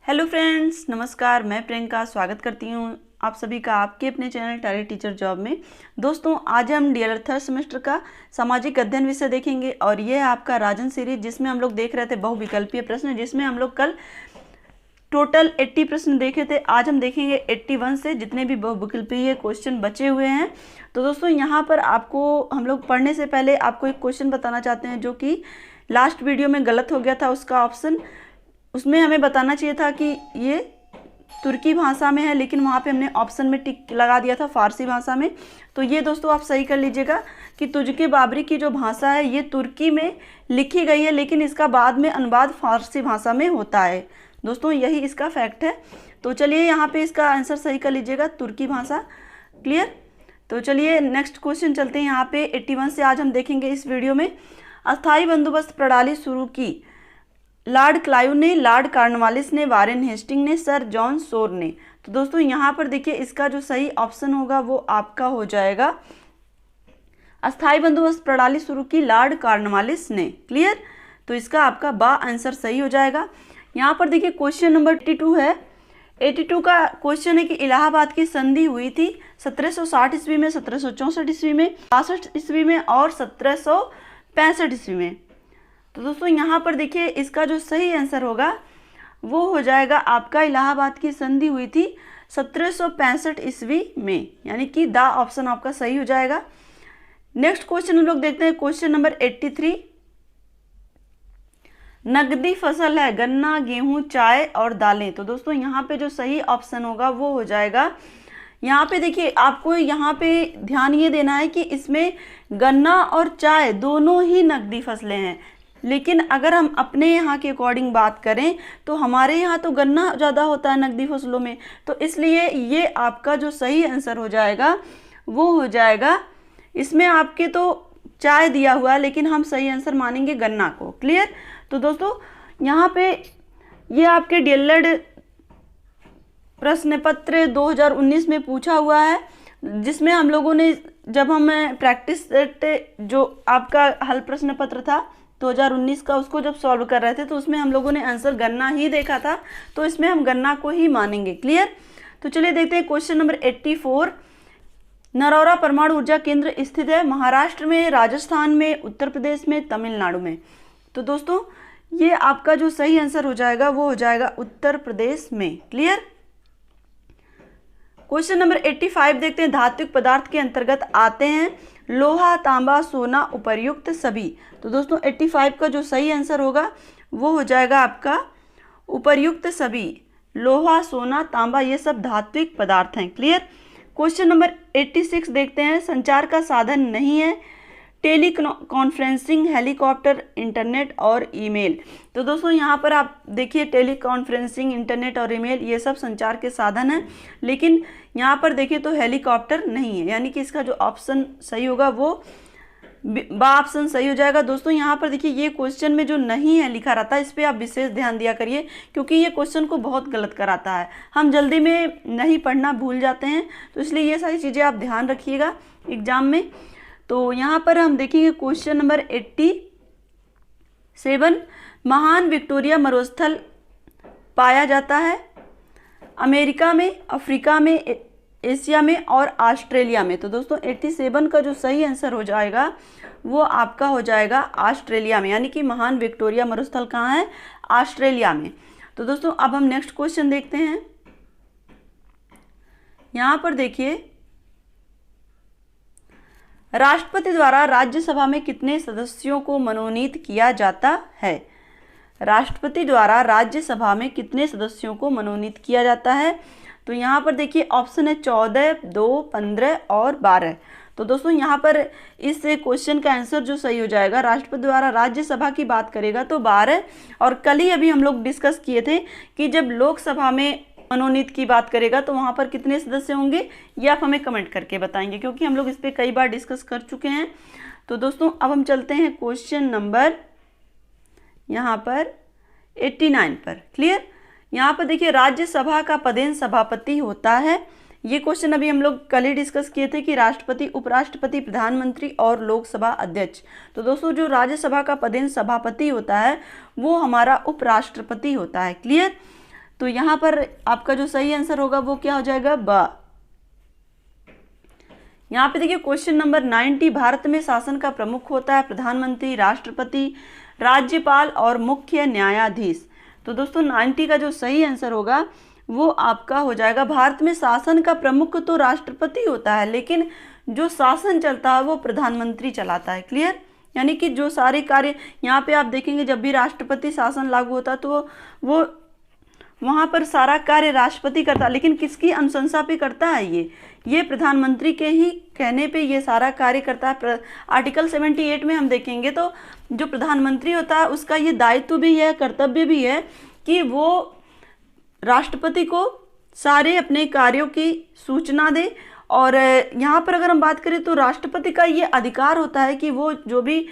Hello friends, नमस्कार। मैं प्रियंका स्वागत करती हूँ आप सभी का आपके अपने चैनल टैलेंट टीचर जॉब में। दोस्तों, आज हम डीएलएड थर्ड सेमेस्टर का सामाजिक अध्ययन विषय देखेंगे और ये है आपका राजन सीरीज, जिसमें हम लोग देख रहे थे बहुविकल्पीय प्रश्न, जिसमें हम लोग कल टोटल 80 प्रश्न देखे थे। आज हम देखेंगे 81 से जितने भी बहुविकल्पीय क्वेश्चन बचे हुए हैं। तो दोस्तों, यहाँ पर आपको हम लोग पढ़ने से पहले आपको एक क्वेश्चन बताना चाहते हैं जो कि लास्ट वीडियो में गलत हो गया था। उसका ऑप्शन उसमें हमें बताना चाहिए था कि ये तुर्की भाषा में है, लेकिन वहाँ पे हमने ऑप्शन में टिक लगा दिया था फारसी भाषा में। तो ये दोस्तों आप सही कर लीजिएगा कि तुर्की बाबरी की जो भाषा है ये तुर्की में लिखी गई है, लेकिन इसका बाद में अनुवाद फारसी भाषा में होता है। दोस्तों, यही इसका फैक्ट है। तो चलिए यहाँ पे इसका आंसर सही कर लीजिएगा, तुर्की भाषा। क्लियर? तो चलिए नेक्स्ट क्वेश्चन चलते हैं। यहाँ पे 81 से आज हम देखेंगे इस वीडियो में। अस्थायी बंदोबस्त प्रणाली शुरू की लॉर्ड क्लाइव ने, लॉर्ड कॉर्नवालिस ने, वारेन हेस्टिंग ने, सर जॉन शोर ने। तो दोस्तों यहाँ पर देखिए, इसका जो सही ऑप्शन होगा वो आपका हो जाएगा अस्थायी बंदोबस्त प्रणाली शुरू की लॉर्ड कॉर्नवालिस ने। क्लियर? तो इसका आपका बा आंसर सही हो जाएगा। यहाँ पर देखिए क्वेश्चन नंबर 82 है। 82 का क्वेश्चन है कि इलाहाबाद की संधि हुई थी 1760 ईस्वी में, 1764 ईस्वी में, 62 ईस्वी में और 1765 ईस्वी में। तो दोस्तों यहाँ पर देखिए, इसका जो सही आंसर होगा वो हो जाएगा आपका इलाहाबाद की संधि हुई थी 1765 ईस्वी में, यानी कि द ऑप्शन आपका सही हो जाएगा। नेक्स्ट क्वेश्चन हम लोग देखते हैं, क्वेश्चन नंबर 83। नकदी फसल है गन्ना, गेहूं, चाय और दालें। तो दोस्तों यहाँ पे जो सही ऑप्शन होगा वो हो जाएगा, यहाँ पे देखिए आपको यहाँ पे ध्यान ये देना है कि इसमें गन्ना और चाय दोनों ही नकदी फसलें हैं, लेकिन अगर हम अपने यहाँ के अकॉर्डिंग बात करें तो हमारे यहाँ तो गन्ना ज़्यादा होता है नकदी फसलों में। तो इसलिए ये आपका जो सही आंसर हो जाएगा वो हो जाएगा, इसमें आपके तो चाय दिया हुआ है लेकिन हम सही आंसर मानेंगे गन्ना को। क्लियर? तो दोस्तों यहाँ पे ये आपके डीएलएड प्रश्न पत्र 2019 में पूछा हुआ है, जिसमें हम लोगों ने जब हम प्रैक्टिस सेट जो आपका हल प्रश्न पत्र था 2019 का, उसको जब सॉल्व कर रहे थे तो उसमें हम लोगों ने आंसर गन्ना ही देखा था, तो इसमें हम गन्ना को ही मानेंगे। क्लियर? तो चलिए देखते हैं क्वेश्चन नंबर 84। नरौरा परमाणु ऊर्जा केंद्र स्थित है महाराष्ट्र में, राजस्थान में, उत्तर प्रदेश में, तमिलनाडु में। तो दोस्तों ये आपका जो सही आंसर हो जाएगा वो हो जाएगा उत्तर प्रदेश में। क्लियर? क्वेश्चन नंबर 85 देखते हैं। धात्विक पदार्थ के अंतर्गत आते हैं लोहा, तांबा, सोना, उपर्युक्त सभी। तो दोस्तों 85 का जो सही आंसर होगा वो हो जाएगा आपका उपर्युक्त सभी। लोहा, सोना, तांबा ये सब धात्विक पदार्थ हैं। क्लियर? क्वेश्चन नंबर 86 देखते हैं। संचार का साधन नहीं है टेली कॉन्फ्रेंसिंग, हेलीकॉप्टर, इंटरनेट और ईमेल। तो दोस्तों यहाँ पर आप देखिए, टेली कॉन्फ्रेंसिंग, इंटरनेट और ईमेल ये सब संचार के साधन हैं, लेकिन यहाँ पर देखिए तो हेलीकॉप्टर नहीं है, यानी कि इसका जो ऑप्शन सही होगा वो बा ऑप्शन सही हो जाएगा। दोस्तों यहाँ पर देखिए, ये क्वेश्चन में जो नहीं है लिखा रहता है इस पर आप विशेष ध्यान दिया करिए, क्योंकि ये क्वेश्चन को बहुत गलत कराता है। हम जल्दी में नहीं पढ़ना भूल जाते हैं, तो इसलिए ये सारी चीज़ें आप ध्यान रखिएगा एग्जाम में। तो यहाँ पर हम देखेंगे क्वेश्चन नंबर 87। महान विक्टोरिया मरुस्थल पाया जाता है अमेरिका में, अफ्रीका में, एशिया में और ऑस्ट्रेलिया में। तो दोस्तों 87 का जो सही आंसर हो जाएगा वो आपका हो जाएगा ऑस्ट्रेलिया में, यानी कि महान विक्टोरिया मरुस्थल कहाँ है? ऑस्ट्रेलिया में। तो दोस्तों अब हम नेक्स्ट क्वेश्चन देखते हैं। यहाँ पर देखिए, राष्ट्रपति द्वारा राज्यसभा में कितने सदस्यों को मनोनीत किया जाता है? राष्ट्रपति द्वारा राज्यसभा में कितने सदस्यों को मनोनीत किया जाता है? तो यहाँ पर देखिए ऑप्शन है 14, 2, 15 और 12। तो दोस्तों यहाँ पर इस क्वेश्चन का आंसर जो सही हो जाएगा, राष्ट्रपति द्वारा राज्यसभा की बात करेगा तो 12। और कल ही अभी हम लोग डिस्कस किए थे कि जब लोकसभा में मनोनीत की बात करेगा तो वहाँ पर कितने सदस्य होंगे, ये आप हमें कमेंट करके बताएंगे, क्योंकि हम लोग इस पर कई बार डिस्कस कर चुके हैं। तो दोस्तों अब हम चलते हैं क्वेश्चन नंबर यहाँ पर 89 पर। क्लियर? यहाँ पर देखिए, राज्यसभा का पदेन सभापति होता है। ये क्वेश्चन अभी हम लोग कल ही डिस्कस किए थे कि राष्ट्रपति, उपराष्ट्रपति, प्रधानमंत्री और लोकसभा अध्यक्ष। तो दोस्तों जो राज्यसभा का पदेन सभापति होता है वो हमारा उपराष्ट्रपति होता है। क्लियर? तो यहाँ पर आपका जो सही आंसर होगा वो क्या हो जाएगा, ब। यहाँ पे देखिए क्वेश्चन नंबर 90, भारत में शासन का प्रमुख होता है प्रधानमंत्री, राष्ट्रपति, राज्यपाल और मुख्य न्यायाधीश। तो दोस्तों 90 का जो सही आंसर होगा वो आपका हो जाएगा, भारत में शासन का प्रमुख तो राष्ट्रपति होता है, लेकिन जो शासन चलता है वो प्रधानमंत्री चलाता है। क्लियर, यानी कि जो सारे कार्य यहाँ पे आप देखेंगे जब भी राष्ट्रपति शासन लागू होता है तो वो वहाँ पर सारा कार्य राष्ट्रपति करता है, लेकिन किसकी अनुशंसा पे करता है, ये प्रधानमंत्री के ही कहने पे ये सारा कार्य करता है। आर्टिकल 78 में हम देखेंगे तो जो प्रधानमंत्री होता है उसका ये दायित्व भी है, कर्तव्य भी है कि वो राष्ट्रपति को सारे अपने कार्यों की सूचना दे। और यहाँ पर अगर हम बात करें तो राष्ट्रपति का ये अधिकार होता है कि वो जो भी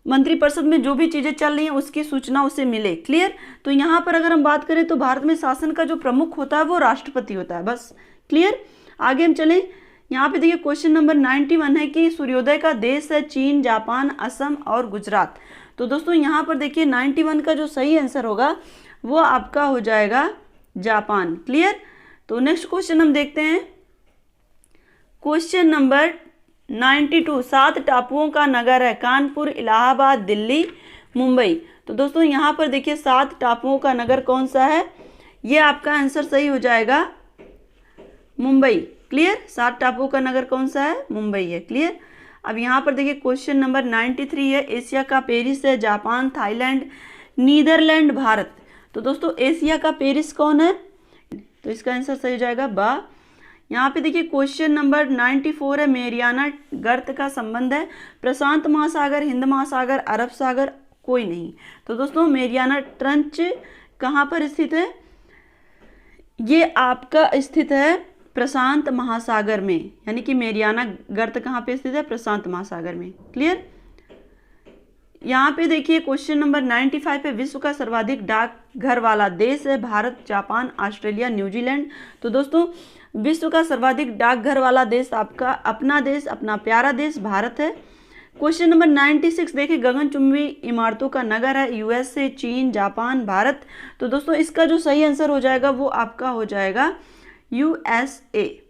मंत्रिपरिषद में जो भी चीज़ें चल रही हैं उसकी सूचना उसे मिले। क्लियर, तो यहाँ पर अगर हम बात करें तो भारत में शासन का जो प्रमुख होता है वो राष्ट्रपति होता है, बस। क्लियर, आगे हम चलें। यहाँ पे देखिए क्वेश्चन नंबर 91 है कि सूर्योदय का देश है चीन, जापान, असम और गुजरात। तो दोस्तों यहाँ पर देखिए 91 का जो सही आंसर होगा वो आपका हो जाएगा जापान। क्लियर, तो नेक्स्ट क्वेश्चन हम देखते हैं, क्वेश्चन नंबर 92, 7 टापुओं का नगर है कानपुर, इलाहाबाद, दिल्ली, मुंबई। तो दोस्तों यहाँ पर देखिए 7 टापुओं का नगर कौन सा है, ये आपका आंसर सही हो जाएगा मुंबई। क्लियर, 7 टापुओं का नगर कौन सा है, मुंबई है। क्लियर, अब यहाँ पर देखिए क्वेश्चन नंबर 93 है, एशिया का पेरिस है जापान, थाईलैंड, नीदरलैंड, भारत। तो दोस्तों एशिया का पेरिस कौन है, तो इसका आंसर सही हो जाएगा बा। यहाँ पे देखिए क्वेश्चन नंबर 94 है, मेरियाना गर्त का संबंध है प्रशांत महासागर, हिंद महासागर, अरब सागर, कोई नहीं। तो दोस्तों मेरियाना ट्रंच कहाँ पर स्थित है, ये आपका स्थित है प्रशांत महासागर में, यानी कि मेरियाना गर्त कहाँ पे स्थित है, प्रशांत महासागर में। क्लियर, यहाँ पे देखिए क्वेश्चन नंबर 95 पे, विश्व का सर्वाधिक डाकघर वाला देश है भारत, जापान, ऑस्ट्रेलिया, न्यूजीलैंड। तो दोस्तों विश्व का सर्वाधिक डाकघर वाला देश आपका अपना देश, अपना प्यारा देश भारत है। क्वेश्चन नंबर 96 देखिए, गगनचुंबी इमारतों का नगर है यूएसए, चीन, जापान, भारत। तो दोस्तों इसका जो सही आंसर हो जाएगा वो आपका हो जाएगा यूएसए।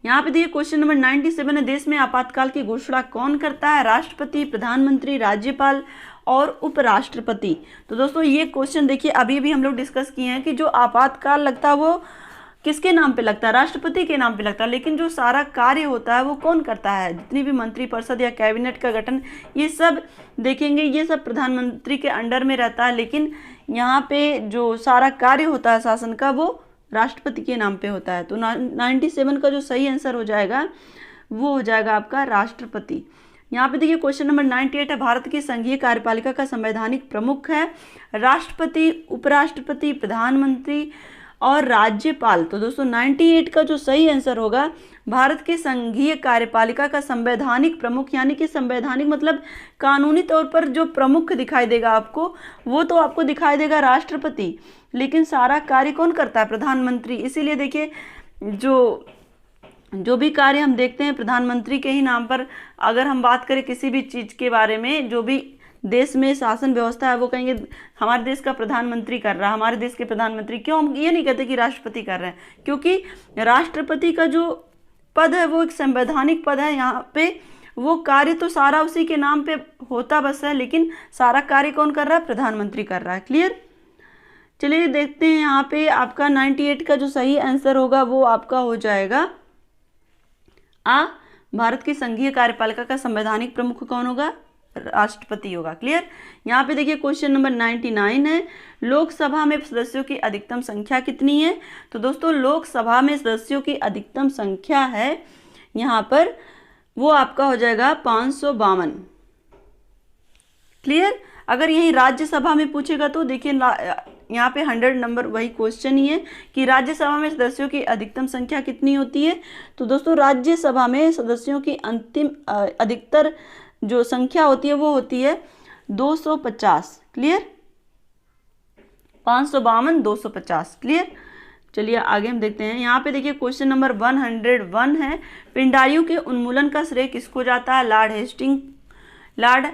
यहाँ पे देखिए क्वेश्चन नंबर 97 है, देश में आपातकाल की घोषणा कौन करता है, राष्ट्रपति, प्रधानमंत्री, राज्यपाल और उपराष्ट्रपति। तो दोस्तों ये क्वेश्चन देखिए अभी भी हम लोग डिस्कस किए हैं कि जो आपातकाल लगता है वो किसके नाम पे लगता है, राष्ट्रपति के नाम पे लगता है, लेकिन जो सारा कार्य होता है वो कौन करता है, जितनी भी मंत्रिपरिषद या कैबिनेट का गठन ये सब देखेंगे ये सब प्रधानमंत्री के अंडर में रहता है, लेकिन यहाँ पे जो सारा कार्य होता है शासन का वो राष्ट्रपति के नाम पे होता है। तो 97 का जो सही आंसर हो जाएगा वो हो जाएगा आपका राष्ट्रपति। यहाँ पे देखिए क्वेश्चन नंबर 98 है, भारत की संघीय कार्यपालिका का संवैधानिक प्रमुख है राष्ट्रपति, उपराष्ट्रपति, प्रधानमंत्री और राज्यपाल। तो दोस्तों 98 का जो सही आंसर होगा, भारत के संघीय कार्यपालिका का संवैधानिक प्रमुख, यानी कि संवैधानिक मतलब कानूनी तौर पर जो प्रमुख दिखाई देगा आपको वो तो आपको दिखाई देगा राष्ट्रपति, लेकिन सारा कार्य कौन करता है, प्रधानमंत्री। इसीलिए देखिए जो भी कार्य हम देखते हैं प्रधानमंत्री के ही नाम पर, अगर हम बात करें किसी भी चीज़ के बारे में, जो भी देश में शासन व्यवस्था है वो कहेंगे हमारे देश का प्रधानमंत्री कर रहा है, हमारे देश के प्रधानमंत्री। क्यों हम ये नहीं कहते कि राष्ट्रपति कर रहे हैं, क्योंकि राष्ट्रपति का जो पद है वो एक संवैधानिक पद है, यहाँ पे वो कार्य तो सारा उसी के नाम पे होता बस है, लेकिन सारा कार्य कौन कर रहा है, प्रधानमंत्री कर रहा है। क्लियर, चलिए देखते हैं यहाँ पे आपका 98 का जो सही आंसर होगा वो आपका हो जाएगा आ, भारत की संघीय कार्यपालिका का संवैधानिक प्रमुख कौन होगा, राष्ट्रपति होगा। क्लियर, यहाँ पे देखिए क्वेश्चन नंबर 99 है, लोकसभा में सदस्यों की अधिकतम संख्या कितनी है। तो दोस्तों लोकसभा में सदस्यों की अधिकतम संख्या है यहाँ पर वो आपका हो जाएगा 552। क्लियर, अगर यही राज्यसभा में पूछेगा तो देखिए यहाँ पे 100 नंबर वही क्वेश्चन ही है कि राज्यसभा में सदस्यों की अधिकतम संख्या कितनी होती है। तो दोस्तों राज्यसभा में सदस्यों की अधिकतर जो संख्या होती है वो होती है 250। क्लियर, 552 250। क्लियर, चलिए आगे हम देखते हैं। यहाँ पे देखिए क्वेश्चन नंबर 101 है, पिंडारियों के उन्मूलन का श्रेय किसको जाता है, Lord Hasting, Lord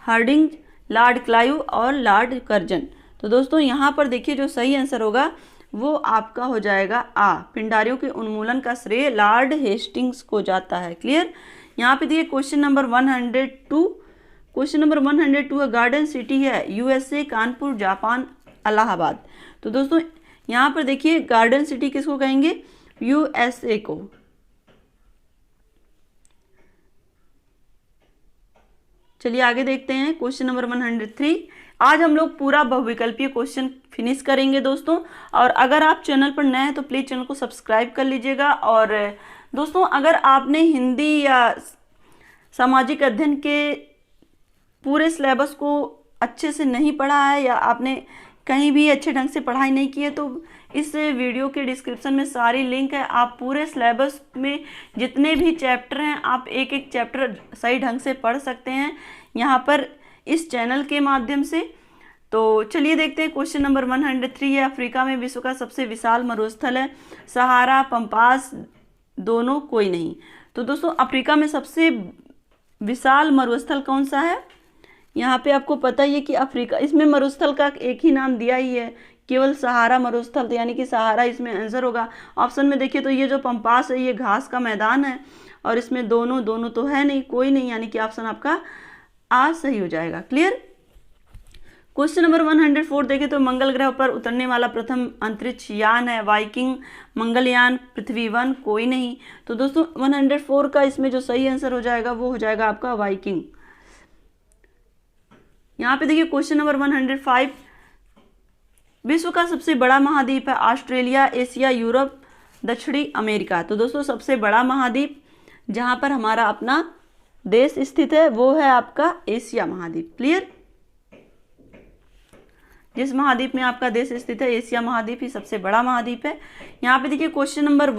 Harding, Lord Clive और लॉर्ड कर्जन। तो दोस्तों यहाँ पर देखिए जो सही आंसर होगा वो आपका हो जाएगा आ, पिंडारियों के उन्मूलन का श्रेय लॉर्ड हेस्टिंग्स को जाता है। क्लियर। यहाँ पे देखिए क्वेश्चन नंबर 102, क्वेश्चन नंबर 102 है गार्डन सिटी है यूएसए, कानपुर, जापान, इलाहाबाद। तो दोस्तों यहाँ पर देखिए गार्डन सिटी किसको कहेंगे? यूएसए को। चलिए आगे देखते हैं क्वेश्चन नंबर 103। आज हम लोग पूरा बहुविकल्पीय क्वेश्चन फिनिश करेंगे दोस्तों। और अगर आप चैनल पर नए हैं तो प्लीज़ चैनल को सब्सक्राइब कर लीजिएगा। और दोस्तों अगर आपने हिंदी या सामाजिक अध्ययन के पूरे सिलेबस को अच्छे से नहीं पढ़ा है या आपने कहीं भी अच्छे ढंग से पढ़ाई नहीं की है तो इस वीडियो के डिस्क्रिप्शन में सारी लिंक है। आप पूरे सिलेबस में जितने भी चैप्टर हैं आप एक एक चैप्टर सही ढंग से पढ़ सकते हैं यहाँ पर इस चैनल के माध्यम से। तो चलिए देखते हैं क्वेश्चन नंबर 103 है अफ्रीका में विश्व का सबसे विशाल मरुस्थल है सहारा, पंपास, दोनों, कोई नहीं। तो दोस्तों अफ्रीका में सबसे विशाल मरुस्थल कौन सा है? यहाँ पे आपको पता ही है कि अफ्रीका, इसमें मरुस्थल का एक ही नाम दिया ही है, केवल सहारा मरुस्थल, तो यानी कि सहारा इसमें आंसर होगा। ऑप्शन में देखिए तो ये जो पंपास है ये घास का मैदान है और इसमें दोनों तो है नहीं, कोई नहीं, यानी कि ऑप्शन आपका आ सही हो जाएगा। क्लियर। क्वेश्चन नंबर 104 देखें तो मंगल ग्रह पर उतरने वाला प्रथम अंतरिक्ष यान है वाइकिंग, मंगलयान, पृथ्वी-1, कोई नहीं। तो दोस्तों 104 का इसमें जो सही आंसर हो जाएगा वो हो जाएगा आपका वाइकिंग। यहाँ पे देखिए क्वेश्चन नंबर 105 विश्व का सबसे बड़ा महाद्वीप है ऑस्ट्रेलिया, एशिया, यूरोप, दक्षिणी अमेरिका। तो दोस्तों सबसे बड़ा महाद्वीप जहाँ पर हमारा अपना देश स्थित है वो है आपका एशिया महाद्वीप। क्लियर। जिस महाद्वीप में आपका देश स्थित है एशिया महाद्वीप ही सबसे बड़ा महाद्वीप है। यहाँ पे देखिए क्वेश्चन नंबर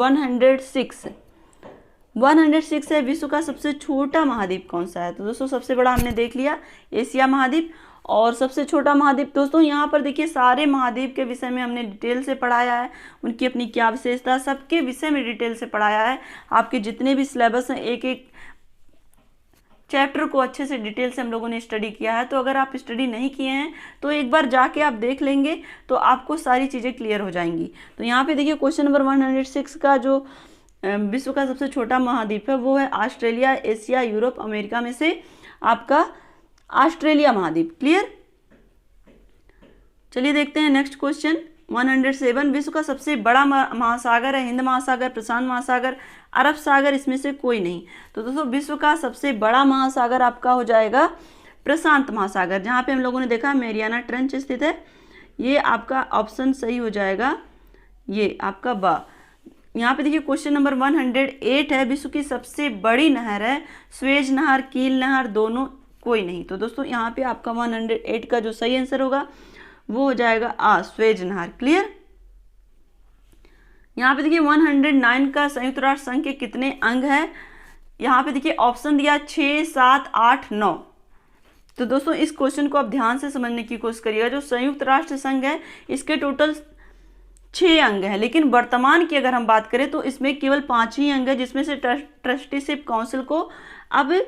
106 है विश्व का सबसे छोटा महाद्वीप कौन सा है? तो दोस्तों सबसे बड़ा हमने देख लिया एशिया महाद्वीप और सबसे छोटा महाद्वीप। दोस्तों यहाँ पर देखिए सारे महाद्वीप के विषय में हमने डिटेल से पढ़ाया है, उनकी अपनी क्या विशेषता, सबके विषय में डिटेल से पढ़ाया है। आपके जितने भी सिलेबस हैं एक एक चैप्टर को अच्छे से डिटेल से हम लोगों ने स्टडी किया है। तो अगर आप स्टडी नहीं किए हैं तो एक बार जाके आप देख लेंगे तो आपको सारी चीज़ें क्लियर हो जाएंगी। तो यहाँ पे देखिए क्वेश्चन नंबर 106 का जो विश्व का सबसे छोटा महाद्वीप है वो है ऑस्ट्रेलिया, एशिया, यूरोप, अमेरिका में से आपका ऑस्ट्रेलिया महाद्वीप। क्लियर। चलिए देखते हैं नेक्स्ट क्वेश्चन 107 विश्व का सबसे बड़ा महासागर है हिंद महासागर, प्रशांत महासागर, अरब सागर, इसमें से कोई नहीं। तो दोस्तों विश्व का सबसे बड़ा महासागर आपका हो जाएगा प्रशांत महासागर, जहाँ पे हम लोगों ने देखा मैरियाना ट्रेंच स्थित है। ये आपका ऑप्शन सही हो जाएगा, ये आपका बा। यहाँ पे देखिए क्वेश्चन नंबर 108 है विश्व की सबसे बड़ी नहर है स्वेज नहर, कील नहर, दोनों, कोई नहीं। तो दोस्तों यहाँ पे आपका 108 का जो सही आंसर होगा वो हो जाएगा स्वेज नहर। क्लियर। यहाँ पे देखिए 109 का संयुक्त राष्ट्र संघ के कितने अंग है? यहाँ पे देखिए ऑप्शन दिया 6, 7, 8, 9। तो दोस्तों इस क्वेश्चन को आप ध्यान से समझने की कोशिश करिएगा। जो संयुक्त राष्ट्र संघ है इसके टोटल 6 अंग है, लेकिन वर्तमान की अगर हम बात करें तो इसमें केवल 5 ही अंग है, जिसमें से ट्रस्टीशिप काउंसिल को अब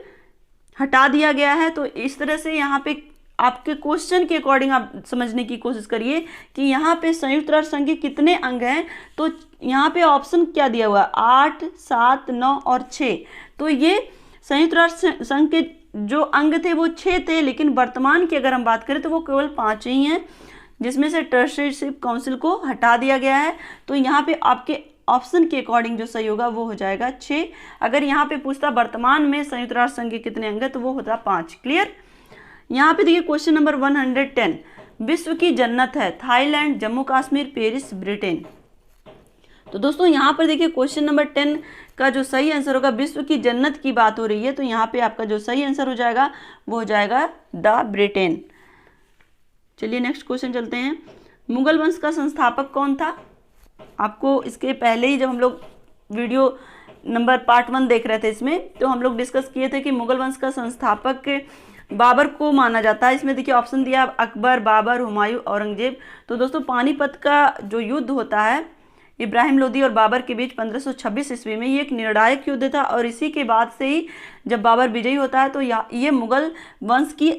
हटा दिया गया है। तो इस तरह से यहाँ पे आपके क्वेश्चन के अकॉर्डिंग आप समझने की कोशिश करिए कि यहाँ पे संयुक्त राष्ट्र संघ के कितने अंग हैं। तो यहाँ पे ऑप्शन क्या दिया हुआ है 8, 7, 9 और 6। तो ये संयुक्त राष्ट्र संघ के जो अंग थे वो 6 थे, लेकिन वर्तमान की अगर हम बात करें तो वो केवल 5 ही हैं, जिसमें से ट्रस्टीशिप काउंसिल को हटा दिया गया है। तो यहाँ पे आपके ऑप्शन के अकॉर्डिंग जो सही होगा वो हो जाएगा 6। अगर यहाँ पे पूछता वर्तमान में संयुक्त राष्ट्र संघ के कितने अंग है तो वो होता 5। क्लियर। यहाँ पे देखिए क्वेश्चन नंबर 110 विश्व की जन्नत है Thailand, Jammu Kashmir, Paris, Britain. तो दोस्तों यहाँ पर देखिए क्वेश्चन नंबर 10 का जो सही आंसर होगा विश्व की जन्नत की बात हो रही है, तो यहाँ पे आपका जो सही आंसर हो जाएगा वो हो जाएगा द ब्रिटेन। चलिए नेक्स्ट क्वेश्चन चलते हैं। मुगल वंश का संस्थापक कौन था? आपको इसके पहले ही जब हम लोग वीडियो नंबर पार्ट 1 देख रहे थे इसमें तो हम लोग डिस्कस किए थे कि मुगल वंश का संस्थापक बाबर को माना जाता है। इसमें देखिए ऑप्शन दिया अकबर, बाबर, हुमायूं, औरंगजेब। तो दोस्तों पानीपत का जो युद्ध होता है इब्राहिम लोदी और बाबर के बीच 1526 ईस्वी में, ये एक निर्णायक युद्ध था और इसी के बाद से ही जब बाबर विजयी होता है तो ये मुगल वंश की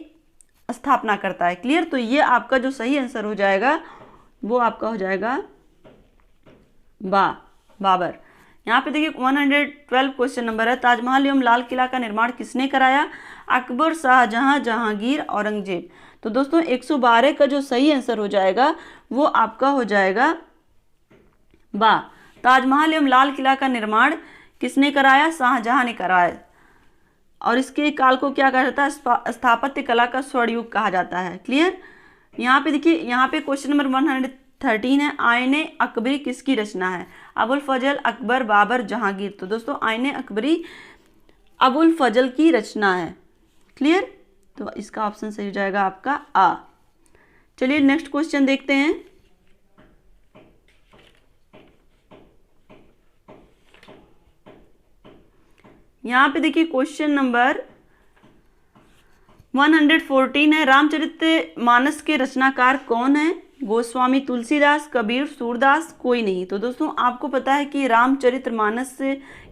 स्थापना करता है। क्लियर, तो ये आपका जो सही आंसर हो जाएगा वो आपका हो जाएगा बाबर। यहाँ पे देखिए 112 क्वेश्चन नंबर है, ताजमहल एवं लाल किला का निर्माण किसने कराया? अकबर, शाहजहां, जहांगीर, औरंगजेब। तो दोस्तों 112 का जो सही आंसर हो जाएगा वो आपका हो जाएगा ताजमहल एवं लाल किला का निर्माण किसने कराया? शाहजहां ने कराया। और इसके काल को क्या कहा जाता है? स्थापत्य कला का स्वर्णयुग कहा जाता है। क्लियर, यहाँ पे देखिए, यहाँ पे क्वेश्चन नंबर 113 है, आईने अकबरी किसकी रचना है? अबुल फजल, अकबर, बाबर, जहांगीर। तो दोस्तों आईने अकबरी अबुल फजल की रचना है। क्लियर, तो इसका ऑप्शन सही हो जाएगा आपका आ। चलिए नेक्स्ट क्वेश्चन देखते हैं। यहाँ पे देखिए क्वेश्चन नंबर 114 है, रामचरितमानस के रचनाकार कौन है? गोस्वामी तुलसीदास, कबीर, सूरदास, कोई नहीं। तो दोस्तों आपको पता है कि रामचरितमानस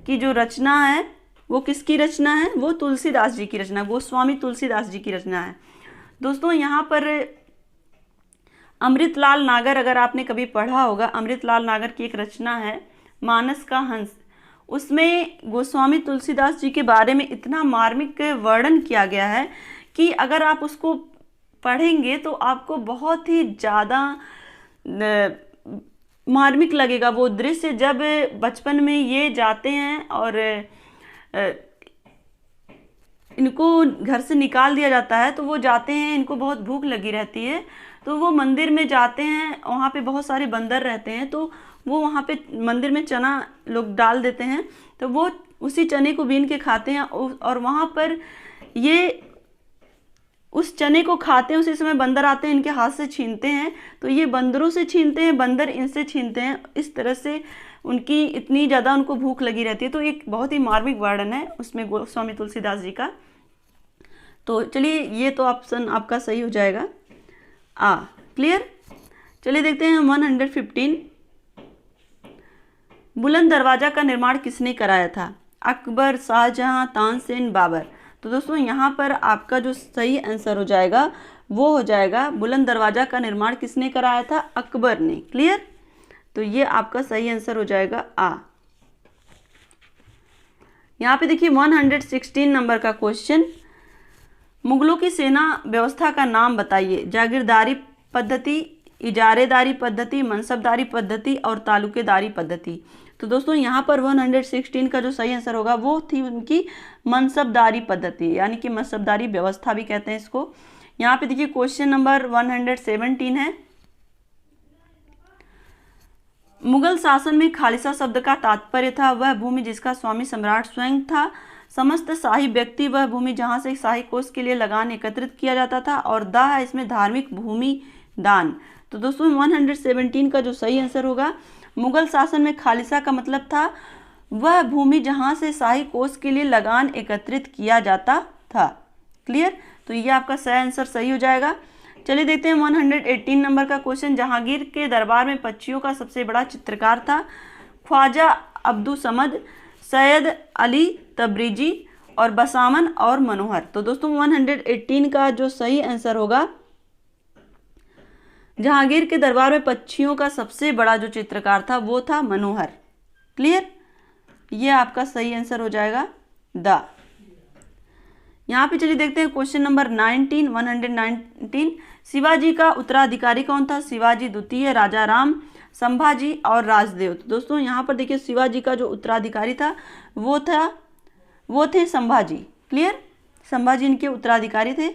की जो रचना है वो किसकी रचना है? वो तुलसीदास जी की रचना, गोस्वामी तुलसीदास जी की रचना है। दोस्तों यहाँ पर अमृतलाल नागर, अगर आपने कभी पढ़ा होगा, अमृतलाल नागर की एक रचना है मानस का हंस, उसमें गोस्वामी तुलसीदास जी के बारे में इतना मार्मिक वर्णन किया गया है कि अगर आप उसको पढ़ेंगे तो आपको बहुत ही ज़्यादा मार्मिक लगेगा वो दृश्य। जब बचपन में ये जाते हैं और इनको घर से निकाल दिया जाता है, तो वो जाते हैं, इनको बहुत भूख लगी रहती है, तो वो मंदिर में जाते हैं, वहाँ पे बहुत सारे बंदर रहते हैं, तो वो वहाँ पे मंदिर में चना लोग डाल देते हैं, तो वो उसी चने को बीन के खाते हैं। और वहाँ पर ये उस चने को खाते हैं, उसी समय बंदर आते हैं, इनके हाथ से छीनते हैं, तो ये बंदरों से छीनते हैं, बंदर इनसे छीनते हैं। इस तरह से उनकी इतनी ज़्यादा उनको भूख लगी रहती है। तो एक बहुत ही मार्मिक वर्णन है उसमें गोस्वामी तुलसीदास जी का। तो चलिए ये तो ऑप्शन आपका सही हो जाएगा आ। क्लियर, चलिए देखते हैं 115, बुलंद दरवाजा का निर्माण किसने कराया था? अकबर, शाहजहां, तानसेन, बाबर। तो दोस्तों यहाँ पर आपका जो सही आंसर हो जाएगा वो हो जाएगा बुलंद दरवाजा का निर्माण किसने कराया था? अकबर ने। क्लियर, तो ये आपका सही आंसर हो जाएगा आ। यहाँ पे देखिए 116 नंबर का क्वेश्चन, मुगलों की सेना व्यवस्था का नाम बताइए। जागीरदारी पद्धति, इजारेदारी पद्धति, मनसबदारी पद्धति और तालुकेदारी पद्धति। तो दोस्तों यहाँ पर 116 का जो सही आंसर होगा वो थी उनकी मनसबदारी पद्धति, यानी कि मनसबदारी व्यवस्था भी कहते हैं इसको। यहाँ पे देखिए क्वेश्चन नंबर 117 है, मुगल शासन में खालिसा शब्द का तात्पर्य था वह भूमि जिसका स्वामी सम्राट स्वयं था, समस्त शाही व्यक्ति वह भूमि जहां से शाही कोष के लिए लगान एकत्रित किया जाता था, और दा है इसमें धार्मिक भूमि दान। तो दोस्तों 117 का जो सही आंसर होगा, मुगल शासन में खालिसा का मतलब था वह भूमि जहां से शाही कोष के लिए लगान एकत्रित किया जाता था। क्लियर, तो ये आपका सही आंसर सही हो जाएगा। चलिए देखते हैं 118 नंबर का क्वेश्चन, जहांगीर के दरबार में पक्षियों का सबसे बड़ा चित्रकार था? ख्वाजा अब्दुल समद, सैयद अली तबरेजी और बसामन और मनोहर। तो दोस्तों 118 का जो सही आंसर होगा, जहांगीर के दरबार में पक्षियों का सबसे बड़ा जो चित्रकार था वो था मनोहर। क्लियर, ये आपका सही आंसर हो जाएगा द। यहाँ पे चलिए देखते हैं क्वेश्चन नंबर 119, शिवाजी का उत्तराधिकारी कौन था? शिवाजी द्वितीय, राजा राम, संभाजी और राजदेव। तो दोस्तों यहाँ पर देखिए शिवाजी का जो उत्तराधिकारी था वो थे संभाजी। क्लियर, संभाजी इनके उत्तराधिकारी थे।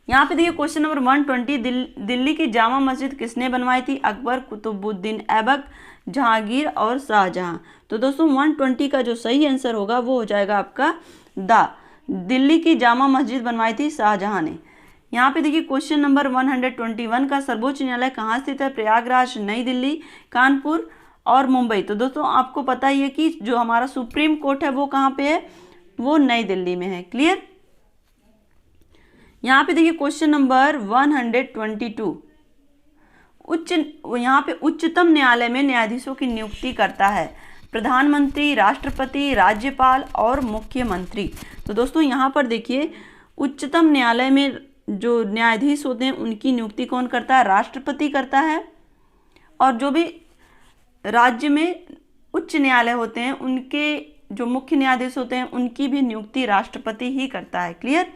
यहाँ पे देखिए क्वेश्चन नंबर 120, दिल्ली की जामा मस्जिद किसने बनवाई थी? अकबर, कुतुबुद्दीन ऐबक, जहांगीर और शाहजहां। तो दोस्तों 120 का जो सही आंसर होगा वो हो जाएगा आपका द, दिल्ली की जामा मस्जिद बनवाई थी शाहजहां ने। यहाँ पे देखिए क्वेश्चन नंबर 121 का, सर्वोच्च न्यायालय कहाँ स्थित है? प्रयागराज, नई दिल्ली, कानपुर और मुंबई। तो दोस्तों आपको पता ही है कि जो हमारा सुप्रीम कोर्ट है वो कहाँ पे है? वो नई दिल्ली में है। क्लियर, यहाँ पे देखिए क्वेश्चन नंबर 122, यहाँ पे उच्चतम न्यायालय में न्यायाधीशों की नियुक्ति करता है प्रधानमंत्री, राष्ट्रपति, राज्यपाल और मुख्यमंत्री। तो दोस्तों यहाँ पर देखिए उच्चतम न्यायालय में जो न्यायाधीश होते हैं उनकी नियुक्ति कौन करता है? राष्ट्रपति करता है। और जो भी राज्य में उच्च न्यायालय होते हैं उनके जो मुख्य न्यायाधीश होते हैं उनकी भी नियुक्ति राष्ट्रपति ही करता है। क्लियर?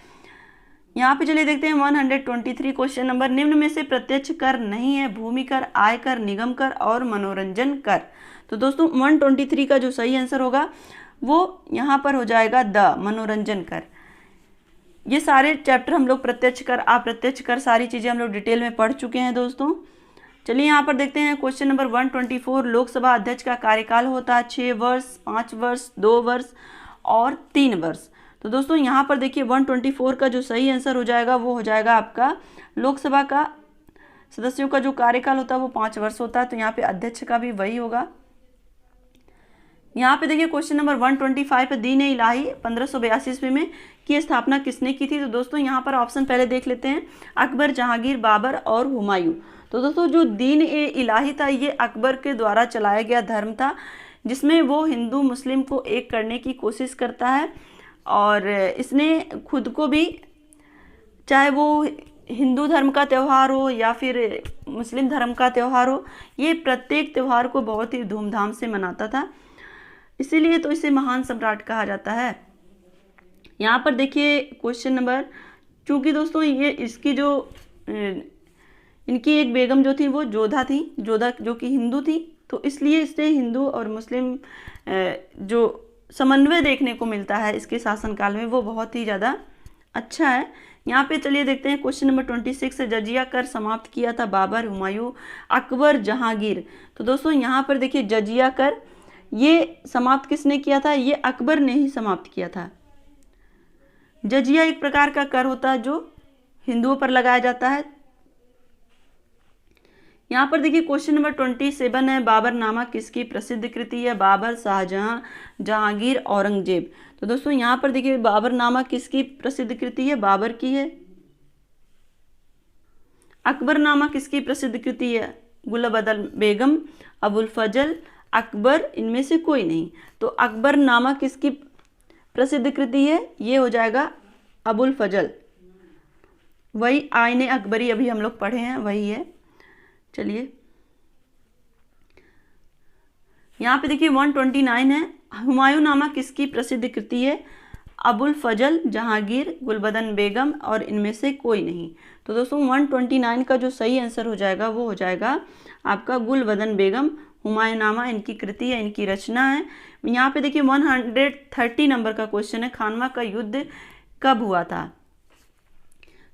यहाँ पे चलिए देखते हैं 123 क्वेश्चन नंबर, निम्न में से प्रत्यक्ष कर नहीं है भूमि कर, आय कर, निगम कर और मनोरंजन कर। तो दोस्तों 123 का जो सही आंसर होगा वो यहाँ पर हो जाएगा द मनोरंजन कर। ये सारे चैप्टर हम लोग प्रत्यक्ष कर, अप्रत्यक्ष कर, सारी चीज़ें हम लोग डिटेल में पढ़ चुके हैं दोस्तों। चलिए यहाँ पर देखते हैं क्वेश्चन नंबर 124, लोकसभा अध्यक्ष का कार्यकाल होता है 6 वर्ष, 5 वर्ष, 2 वर्ष और 3 वर्ष। तो दोस्तों यहाँ पर देखिए 124 का जो सही आंसर हो जाएगा वो हो जाएगा आपका लोकसभा का सदस्यों का जो कार्यकाल होता है वो 5 वर्ष होता है, तो यहाँ पे अध्यक्ष का भी वही होगा। यहाँ पे देखिए क्वेश्चन नंबर 125 पे दीन ए इलाही 1582 ईस्वी में की स्थापना किसने की थी? तो दोस्तों यहाँ पर ऑप्शन पहले देख लेते हैं, अकबर, जहांगीर, बाबर और हुमायूं। तो दोस्तों जो दीन ए इलाही था ये अकबर के द्वारा चलाया गया धर्म था, जिसमें वो हिंदू मुस्लिम को एक करने की कोशिश करता है और इसने खुद को भी, चाहे वो हिंदू धर्म का त्यौहार हो या फिर मुस्लिम धर्म का त्यौहार हो, ये प्रत्येक त्यौहार को बहुत ही धूमधाम से मनाता था, इसीलिए तो इसे महान सम्राट कहा जाता है। यहाँ पर देखिए क्वेश्चन नंबर, चूँकि दोस्तों ये इसकी जो इनकी एक बेगम जो थी वो जोधा थी, जोधा जो कि हिंदू थी, तो इसलिए इससे हिंदू और मुस्लिम जो समन्वय देखने को मिलता है इसके शासनकाल में वो बहुत ही ज़्यादा अच्छा है। यहाँ पे चलिए देखते हैं क्वेश्चन नंबर 26 से जजिया कर समाप्त किया था बाबर, हुमायूं, अकबर, जहांगीर। तो दोस्तों यहाँ पर देखिए जजिया कर ये समाप्त किसने किया था? ये अकबर ने ही समाप्त किया था। जजिया एक प्रकार का कर होता है जो हिंदुओं पर लगाया जाता है। यहाँ पर देखिए क्वेश्चन नंबर 27 है, बाबरनामा किसकी प्रसिद्ध कृति है? बाबर, शाहजहां, जहांगीर, औरंगजेब। तो दोस्तों यहाँ पर देखिए बाबरनामा किसकी प्रसिद्ध कृति है? बाबर की है। अकबरनामा किसकी प्रसिद्ध कृति है? गुलबदन बेगम, अबुल फजल, अकबर, इनमें से कोई नहीं। तो अकबरनामा किसकी प्रसिद्ध कृति है? ये हो जाएगा अबुल फजल। वही आईने अकबरी अभी हम लोग पढ़े हैं वही है। चलिए यहाँ पे देखिए 129 है, हुमायूं नामा किसकी प्रसिद्ध कृति है? अबुल फजल, जहांगीर, गुलबदन बेगम और इनमें से कोई नहीं। तो दोस्तों 129 का जो सही आंसर हो जाएगा वो हो जाएगा आपका गुलबदन बेगम। हुमायूं नामा इनकी कृति है, इनकी रचना है। यहाँ पे देखिए 130 नंबर का क्वेश्चन है, खानवा का युद्ध कब हुआ था?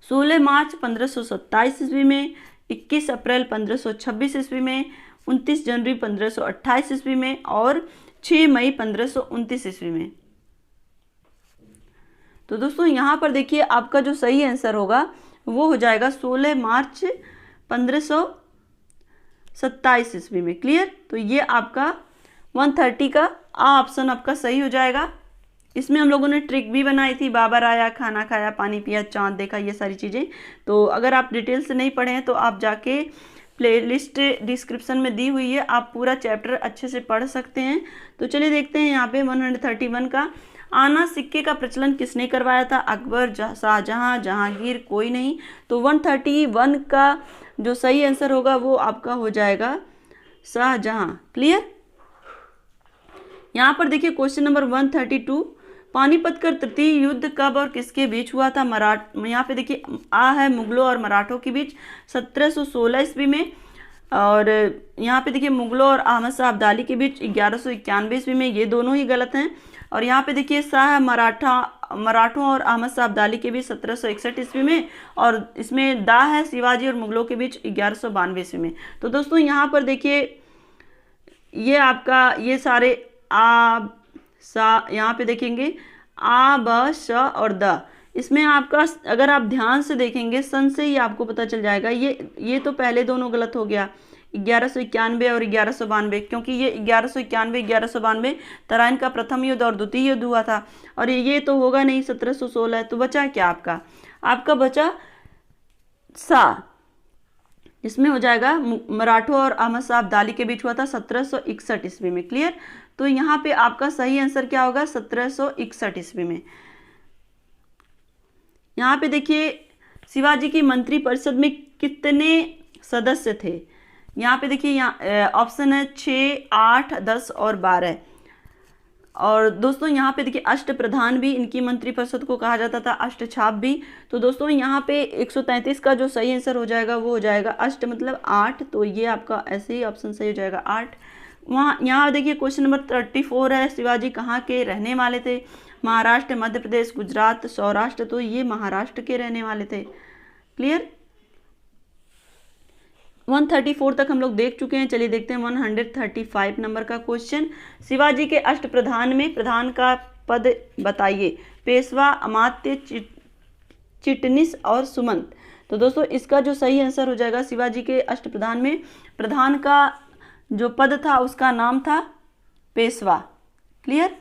16 मार्च 1527 ईस्वी में, 21 अप्रैल 1526 ईस्वी में, 29 जनवरी 1528 ईस्वी में और 6 मई 1529 ईस्वी में। तो दोस्तों यहाँ पर देखिए आपका जो सही आंसर होगा वो हो जाएगा 16 मार्च 1527 ईस्वी में। क्लियर? तो ये आपका 130 का ऑप्शन आपका सही हो जाएगा। इसमें हम लोगों ने ट्रिक भी बनाई थी, बाबर आया, खाना खाया, पानी पिया, चांद देखा, ये सारी चीज़ें। तो अगर आप डिटेल से नहीं पढ़े हैं तो आप जाके प्लेलिस्ट डिस्क्रिप्शन में दी हुई है, आप पूरा चैप्टर अच्छे से पढ़ सकते हैं। तो चलिए देखते हैं यहाँ पे 131 का, आना सिक्के का प्रचलन किसने करवाया था? अकबर, शाहजहां, जहांगीर, कोई नहीं। तो 131 का जो सही आंसर होगा वो आपका हो जाएगा शाहजहां। क्लियर? यहाँ पर देखिए क्वेश्चन नंबर 132, पानीपत का तृतीय युद्ध कब और किसके बीच हुआ था? यहाँ पे देखिए आ है मुगलों और मराठों के बीच 1716 ईस्वी में, और यहाँ पे देखिए मुगलों और अहमद शाह अब्दाली के बीच 1191 ईस्वी में। ये दोनों ही गलत हैं। और यहाँ पे देखिए शाह मराठों और अहमद शाह अब्दाली के बीच 1761 ईस्वी में, और इसमें दा है शिवाजी और मुगलों के बीच 1192 ईस्वी में। तो दोस्तों यहाँ पर देखिए ये आपका ये सारे यहाँ पे देखेंगे आ, ब, श और द, इसमें आपका अगर आप ध्यान से देखेंगे सन से ही आपको पता चल जाएगा। ये तो पहले दोनों गलत हो गया, 1191 और 1192, क्योंकि ये 1191 1192 तराइन का प्रथम युद्ध और द्वितीय युद्ध हुआ था, और ये तो होगा नहीं 1716। तो बचा क्या आपका बचा सा, जिसमें हो जाएगा मराठों और अहमद शाह अब्दाली के बीच हुआ था 1761 ईस्वी में। क्लियर? तो यहाँ पे आपका सही आंसर क्या होगा? 1761 ईस्वी में। यहाँ पे देखिए शिवाजी की मंत्रिपरिषद में कितने सदस्य थे। यहाँ पे देखिए, यहाँ ऑप्शन है 6, 8, 10 और 12। और दोस्तों यहाँ पे देखिए अष्ट प्रधान भी इनकी मंत्रिपरिषद को कहा जाता था, अष्ट छाप भी। तो दोस्तों यहाँ पे 133 का जो सही आंसर हो जाएगा वो हो जाएगा अष्ट मतलब 8, तो ये आपका ऐसे ही ऑप्शन सही हो जाएगा 8। वहाँ यहाँ देखिए क्वेश्चन नंबर 34 है, शिवाजी कहाँ के रहने वाले थे। महाराष्ट्र, मध्य प्रदेश, गुजरात, सौराष्ट्र, तो ये महाराष्ट्र के रहने वाले थे। क्लियर। 134 तक हम लोग देख चुके हैं। चलिए देखते हैं 135 नंबर का क्वेश्चन। शिवाजी के अष्ट प्रधान में प्रधान का पद बताइए। पेशवा, अमात्य, चिटनिस और सुमंत। तो दोस्तों इसका जो सही आंसर हो जाएगा, शिवाजी के अष्ट प्रधान में प्रधान का जो पद था उसका नाम था पेशवा। क्लियर।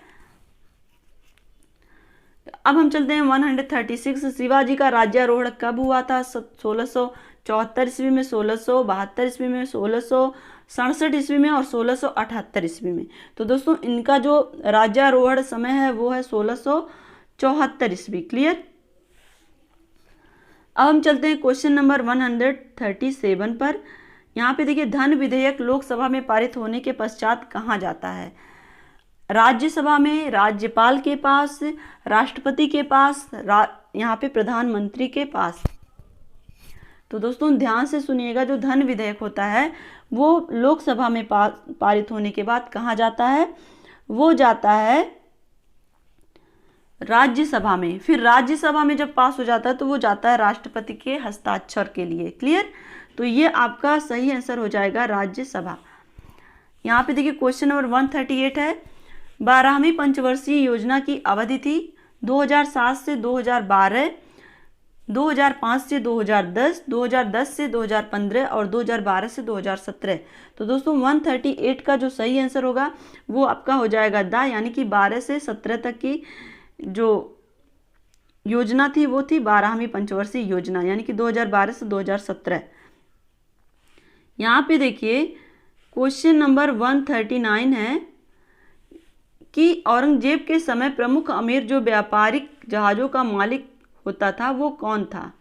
अब हम चलते हैं 136। शिवाजी का राज्यारोहण कब हुआ था। 1674 ईस्वी में, 1672 ईस्वी में, 1667 ईस्वी में और 1678 ईस्वी में। तो दोस्तों इनका जो राज्यारोहण समय है वो है 1674 ईस्वी। क्लियर। अब हम चलते हैं क्वेश्चन नंबर 137 पर। यहाँ पे देखिए धन विधेयक लोकसभा में पारित होने के पश्चात कहाँ जाता है। राज्यसभा में, राज्यपाल के पास, राष्ट्रपति के पास, यहाँ पे प्रधानमंत्री के पास। तो दोस्तों ध्यान से सुनिएगा, जो धन विधेयक होता है वो लोकसभा में पारित होने के बाद कहाँ जाता है, वो जाता है राज्यसभा में। फिर राज्यसभा में जब पास हो जाता है तो वो जाता है राष्ट्रपति के हस्ताक्षर के लिए। क्लियर। तो ये आपका सही आंसर हो जाएगा राज्यसभा। यहाँ पे देखिए क्वेश्चन नंबर 138 है। 12वीं पंचवर्षीय योजना की अवधि थी 2007 से 2012, 2005 से 2010, 2010 से 2015 और 2012 से 2017। तो दोस्तों 138 का जो सही आंसर होगा वो आपका हो जाएगा द, यानी कि 12 से 17 तक की जो योजना थी वो थी 12वीं पंचवर्षीय योजना, यानी कि 2012 से 2017। यहाँ पे देखिए क्वेश्चन नंबर 139 है कि औरंगजेब के समय प्रमुख अमीर जो व्यापारिक जहाज़ों का मालिक होता था वो कौन था।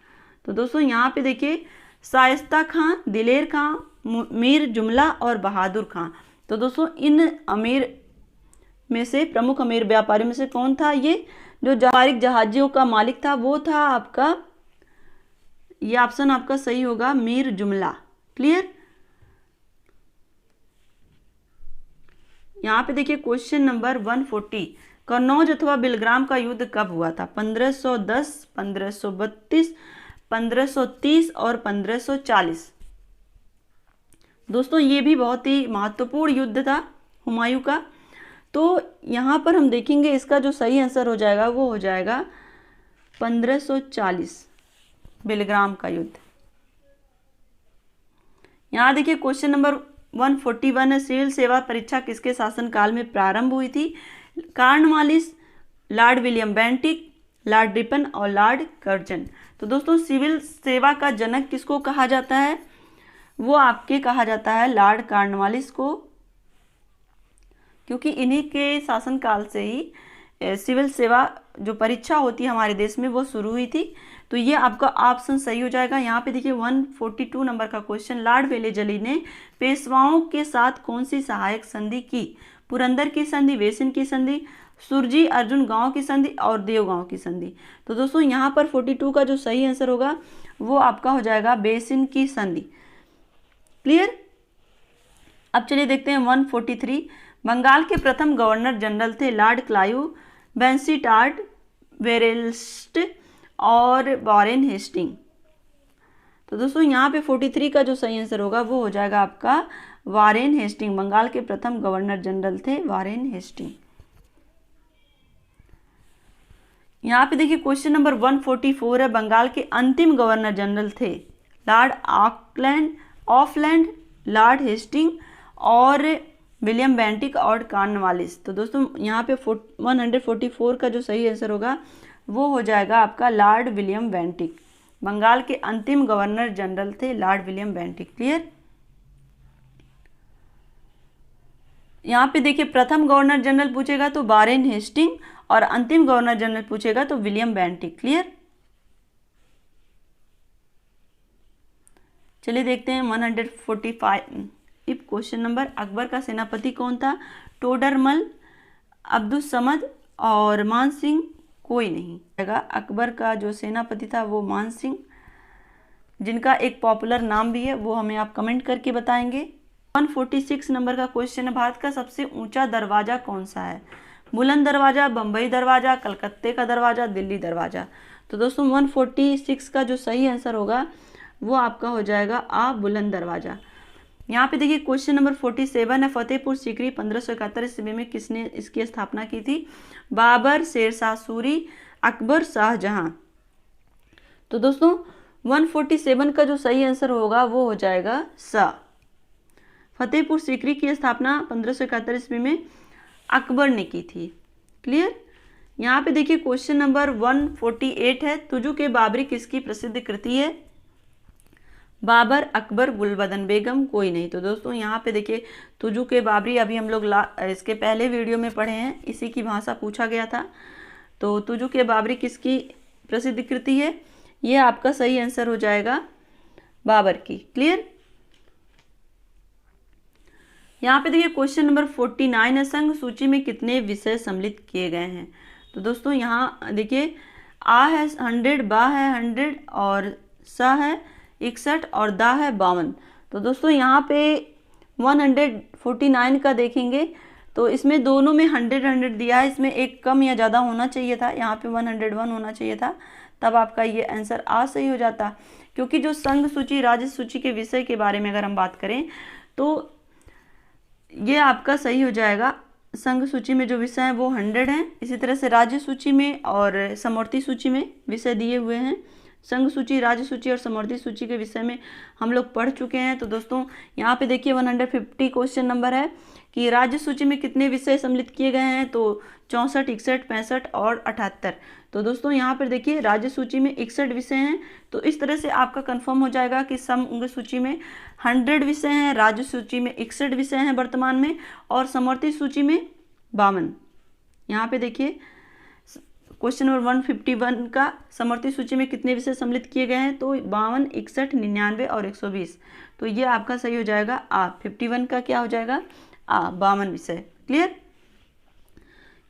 तो दोस्तों यहाँ पे देखिए शाइस्ता खां, दिलेर खां, मीर जुमला और बहादुर खां। तो दोस्तों इन अमीर में से, प्रमुख अमीर व्यापारी में से कौन था। ये जो व्यापारिक जहाज़ों का मालिक था वो था आपका, ये ऑप्शन आपका सही होगा मीर जुमला। क्लियर। यहाँ पे देखिए क्वेश्चन नंबर 140। कन्नौज अथवा बिलग्राम का युद्ध कब हुआ था। 1510, 1532, 1530 और 1540। दोस्तों ये भी बहुत ही महत्वपूर्ण युद्ध था हुमायूं का। तो यहाँ पर हम देखेंगे इसका जो सही आंसर हो जाएगा वो हो जाएगा 1540, बिलग्राम का युद्ध। यहाँ देखिए क्वेश्चन नंबर 141 है। सिविल सेवा परीक्षा किसके शासनकाल में प्रारंभ हुई थी। Cornwallis, Lord William Bentinck, Lord Ripon और लॉर्ड कर्जन। तो दोस्तों सिविल सेवा का जनक किसको कहा जाता है, वो आपके कहा जाता है लॉर्ड कॉर्नवालिस को, क्योंकि इन्हीं के शासनकाल से ही सिविल सेवा जो परीक्षा होती है हमारे देश में वो शुरू हुई थी। तो ये आपका ऑप्शन सही हो जाएगा। यहाँ पे देखिए 142 नंबर का क्वेश्चन। लॉर्ड वेलेजली ने पेशवाओं के साथ कौन सी सहायक संधि की। पुरंदर की संधि, वेसिन की संधि, सुरजी अर्जुन गांव की संधि और देवगांव की संधि। तो दोस्तों यहाँ पर 42 का जो सही आंसर होगा वो आपका हो जाएगा बेसिन की संधि। क्लियर। अब चलिए देखते हैं 143। बंगाल के प्रथम गवर्नर जनरल थे लॉर्ड क्लाइव, बेंसीटार्ड, वेरेल्स्ट और वॉरेन हेस्टिंग। तो दोस्तों यहाँ पे 43 का जो सही आंसर होगा वो हो जाएगा आपका वॉरेन हेस्टिंग। बंगाल के प्रथम गवर्नर जनरल थे वॉरेन हेस्टिंग। यहाँ पे देखिए क्वेश्चन नंबर 144 है। बंगाल के अंतिम गवर्नर जनरल थे लॉर्ड ऑकलैंड, लॉर्ड हेस्टिंग और विलियम बेंटिक और कॉर्नवालिस। तो दोस्तों यहाँ पे 144 का जो सही आंसर होगा वो हो जाएगा आपका लॉर्ड विलियम बेंटिक। बंगाल के अंतिम गवर्नर जनरल थे लॉर्ड विलियम बेंटिक। क्लियर। यहाँ पे देखिए प्रथम गवर्नर जनरल पूछेगा तो वॉरेन हेस्टिंग और अंतिम गवर्नर जनरल पूछेगा तो विलियम बेंटिक। क्लियर। चलिए देखते हैं 145 क्वेश्चन नंबर। अकबर का सेनापति कौन था? टोडरमल, अब्दुल समद और मान सिंह कोई नहीं। अकबर का जो सेनापति था वो मान सिंह, जिनका एक पॉपुलर नाम भी है, वो हमें आप कमेंट करके बताएंगे। 146 नंबर का क्वेश्चन है, भारत का सबसे ऊंचा दरवाजा कौन सा है? बुलंद दरवाजा, बम्बई दरवाजा, कलकत्ते का दरवाजा, दिल्ली दरवाजा। तो दोस्तों 146 का जो सही आंसर होगा वो आपका हो जाएगा आ बुलंद दरवाजा। यहाँ पे देखिए क्वेश्चन नंबर 47 है, फतेहपुर सीकरी 1571 ईस्वी में किसने इसकी स्थापना की थी? बाबर, शेरशाह सूरी, अकबर, शाहजहां। तो दोस्तों 147 का जो सही आंसर होगा वो हो जाएगा सा। फतेहपुर सीकरी की स्थापना 1571 ईस्वी में अकबर ने की थी। क्लियर। यहाँ पे देखिए क्वेश्चन नंबर 148 है, तुजु के बाबरी किसकी प्रसिद्ध कृति है? बाबर, अकबर, गुलबदन बेगम कोई नहीं। तो दोस्तों यहाँ पे देखिए तुजु के बाबरी अभी हम लोग इसके पहले वीडियो में पढ़े हैं, इसी की भाषा पूछा गया था। तो तुजु के बाबरी किसकी प्रसिद्ध कृति है? ये आपका सही आंसर हो जाएगा बाबर की। क्लियर। यहाँ पे देखिए क्वेश्चन नंबर 49 है, संघ सूची में कितने विषय सम्मिलित किए गए हैं? तो दोस्तों यहाँ देखिए आ है 100, बा है 100 और सा है 61 और दा है 52। तो दोस्तों यहाँ पे 149 का देखेंगे तो इसमें दोनों में 100 दिया है, इसमें एक कम या ज़्यादा होना चाहिए था, यहाँ पे 101 होना चाहिए था, तब आपका ये आंसर आ सही हो जाता। क्योंकि जो संघ सूची राज्य सूची के विषय के बारे में अगर हम बात करें तो ये आपका सही हो जाएगा। संघ सूची में जो विषय हैं वो 100 हैं, इसी तरह से राज्य सूची में और समवर्ती सूची में विषय दिए हुए हैं। संघ सूची, राज्य सूची और समवर्ती सूची के विषय में हम लोग पढ़ चुके हैं। तो दोस्तों यहाँ पे देखिए 150 क्वेश्चन नंबर है कि राज्य सूची में कितने विषय सम्मिलित किए गए हैं? तो 64, 61, 65 और 78। तो दोस्तों यहाँ पर देखिए राज्य सूची में 61 विषय हैं। तो इस तरह से आपका कंफर्म हो जाएगा कि संघ सूची में 100 विषय हैं, राज्य सूची में 61 विषय हैं वर्तमान में, और समवर्ती सूची में 52। यहाँ पे देखिए क्वेश्चन नंबर 151 का समवर्ती सूची में कितने विषय सम्मिलित किए गए हैं? तो 52, 61, 99 और 120। तो ये आपका सही हो जाएगा आ। 51 का क्या हो जाएगा? आ 52 विषय। क्लियर।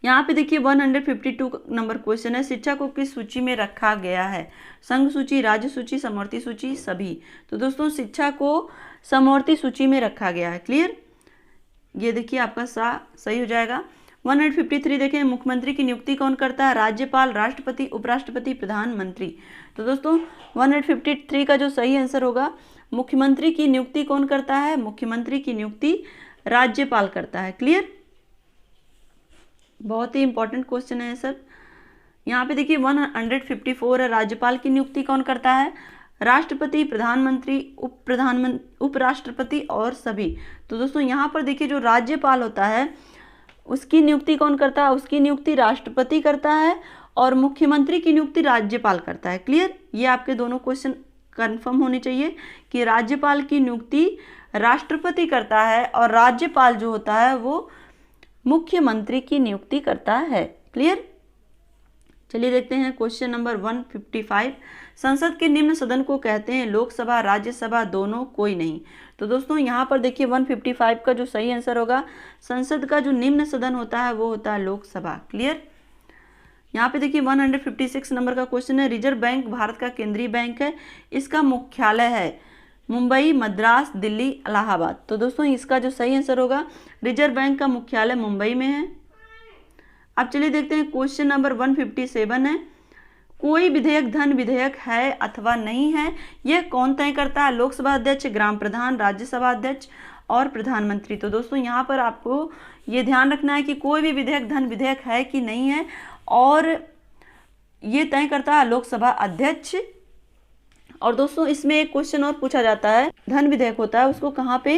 यहाँ पे देखिए 152 नंबर क्वेश्चन है, शिक्षा को किस सूची में रखा गया है? संघ सूची, राज्य सूची, समवर्ती सूची, सभी। तो दोस्तों शिक्षा को समवर्ती सूची में रखा गया है। क्लियर। ये देखिए आपका सही हो जाएगा। 153 देखें, मुख्यमंत्री की नियुक्ति कौन करता है? राज्यपाल, राष्ट्रपति, उपराष्ट्रपति, प्रधानमंत्री। तो दोस्तों 153 का जो सही आंसर होगा, मुख्यमंत्री की नियुक्ति कौन करता है? मुख्यमंत्री की नियुक्ति राज्यपाल करता है। क्लियर। बहुत ही इंपॉर्टेंट क्वेश्चन है सर। यहाँ पे देखिए 154 है, राज्यपाल की नियुक्ति कौन करता है? राष्ट्रपति, प्रधानमंत्री, उपराष्ट्रपति और सभी। तो दोस्तों यहाँ पर देखिए जो राज्यपाल होता है उसकी नियुक्ति कौन करता है? उसकी नियुक्ति राष्ट्रपति करता है और मुख्यमंत्री की नियुक्ति राज्यपाल करता है। क्लियर। ये आपके दोनों क्वेश्चन कंफर्म होने चाहिए कि राज्यपाल की नियुक्ति राष्ट्रपति करता है और राज्यपाल जो होता है वो मुख्यमंत्री की नियुक्ति करता है। क्लियर। चलिए देखते हैं क्वेश्चन नंबर 155, संसद के निम्न सदन को कहते हैं लोकसभा, राज्यसभा, दोनों, कोई नहीं। तो दोस्तों यहाँ पर देखिए 155 का जो सही आंसर होगा, संसद का जो निम्न सदन होता है वो होता है लोकसभा। क्लियर। यहाँ पे देखिए 156 नंबर का क्वेश्चन है, रिजर्व बैंक भारत का केंद्रीय बैंक है, इसका मुख्यालय है मुंबई, मद्रास, दिल्ली, इलाहाबाद। तो दोस्तों इसका जो सही आंसर होगा, रिजर्व बैंक का मुख्यालय मुंबई में है। अब चलिए देखते हैं क्वेश्चन नंबर 157 है, कोई विधेयक धन विधेयक है अथवा नहीं है, यह कौन तय करता है? लोकसभा अध्यक्ष, ग्राम प्रधान, राज्यसभा अध्यक्ष और प्रधानमंत्री। तो दोस्तों यहाँ पर आपको ये ध्यान रखना है कि कोई भी विधेयक धन विधेयक है कि नहीं है, और ये तय करता है लोकसभा अध्यक्ष। और दोस्तों इसमें एक क्वेश्चन और पूछा जाता है, धन विधेयक होता है उसको कहाँ पे